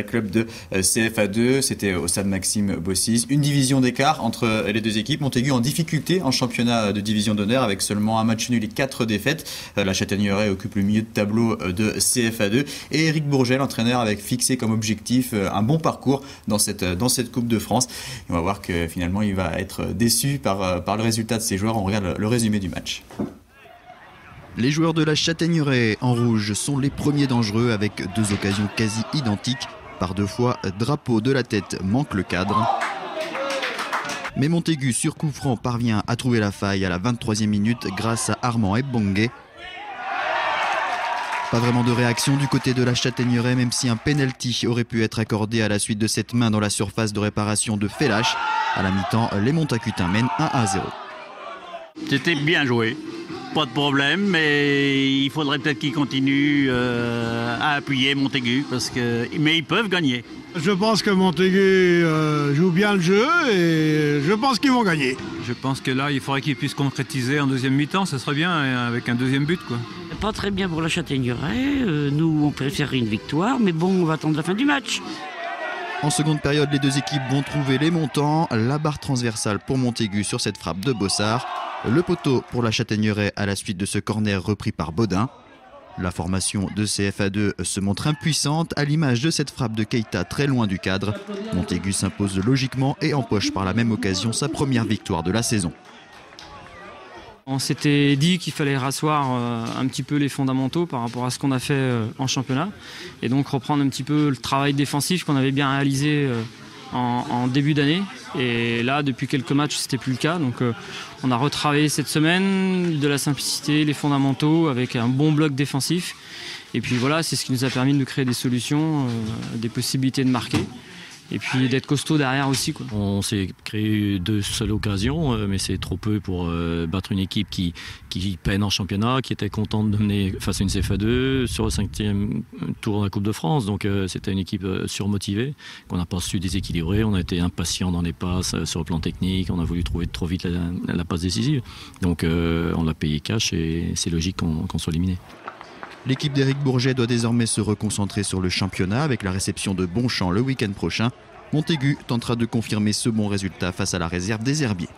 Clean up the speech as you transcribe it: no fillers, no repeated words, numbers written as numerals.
Club de CFA2, c'était au stade Maxime Bossis. Une division d'écart entre les deux équipes. Montaigu en difficulté en championnat de division d'honneur avec seulement un match nul et 4 défaites. La Châtaigneraie occupe le milieu de tableau de CFA2 et Éric Bourget, l'entraîneur, avec fixé comme objectif un bon parcours dans cette Coupe de France. Et on va voir que finalement il va être déçu par le résultat de ses joueurs. On regarde le résumé du match. Les joueurs de la Châtaigneraie en rouge sont les premiers dangereux avec 2 occasions quasi identiques. Par 2 fois, Drapeau de la tête manque le cadre. Mais Montaigu, sur coup franc, parvient à trouver la faille à la 23e minute grâce à Armand Ebongue. Pas vraiment de réaction du côté de la Châtaigneraie, même si un penalty aurait pu être accordé à la suite de cette main dans la surface de réparation de Fellache. À la mi-temps, les Montacutins mènent 1-0. C'était bien joué. Pas de problème, mais il faudrait peut-être qu'ils continuent à appuyer Montaigu, mais ils peuvent gagner. Je pense que Montaigu joue bien le jeu et je pense qu'ils vont gagner. Je pense que là, il faudrait qu'ils puissent concrétiser en deuxième mi-temps, ça serait bien, avec un deuxième but, quoi. Pas très bien pour la Châtaigneraie, nous on préfère une victoire, mais bon, on va attendre la fin du match. En seconde période, les deux équipes vont trouver les montants. La barre transversale pour Montaigu sur cette frappe de Bossard. Le poteau pour la Châtaigneraie à la suite de ce corner repris par Baudin. La formation de CFA2 se montre impuissante à l'image de cette frappe de Keita très loin du cadre. Montaigu s'impose logiquement et empoche par la même occasion sa première victoire de la saison. On s'était dit qu'il fallait rasseoir un petit peu les fondamentaux par rapport à ce qu'on a fait en championnat et donc reprendre un petit peu le travail défensif qu'on avait bien réalisé en début d'année. Et là, depuis quelques matchs, c'était plus le cas. Donc on a retravaillé cette semaine de la simplicité, les fondamentaux avec un bon bloc défensif. Et puis voilà, c'est ce qui nous a permis de créer des solutions, des possibilités de marquer. Et puis d'être costaud derrière aussi, quoi. On s'est créé 2 seules occasions, mais c'est trop peu pour battre une équipe qui peine en championnat, qui était contente de mener face à une CFA2 sur le 5e tour de la Coupe de France. Donc c'était une équipe surmotivée, qu'on n'a pas su déséquilibrer. On a été impatient dans les passes sur le plan technique. On a voulu trouver trop vite la passe décisive. Donc on l'a payé cash et c'est logique qu'on soit éliminé. L'équipe d'Éric Bourget doit désormais se reconcentrer sur le championnat avec la réception de Bonchamp le week-end prochain. Montaigu tentera de confirmer ce bon résultat face à la réserve des Herbiers.